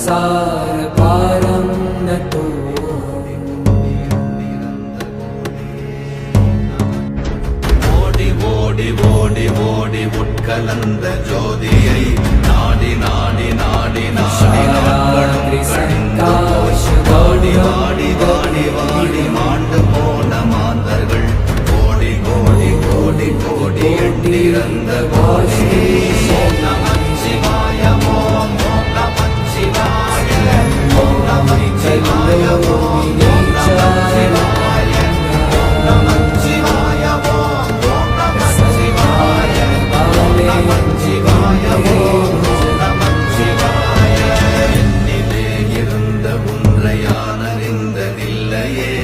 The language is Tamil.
संसार पारं नतो ஓடி ஓடி ஓடி ஓடி உட்கலந்த ஜோதியை நாடி நாடி நாடி நாடி வாடி வாடி வாடி வாடி மாண்டு போன மாந்தர்கள் கோடி கோடி கோடி கோடி எண்ணிறந்த கோடி ஓம் நமச்சிவாய ஓம் ஓம் நமச்சிவாய ஓம் நமச்சிவாய ஓம் ஓம் நமச்சிவாய ஓம் நமச்சிவாய ஓம் ஓம் நமச்சிவாய ஓம் நமச்சிவாய ஓம் நமச்சிவாய என்னிலே இருந்த ஒன்றையான நில்லையே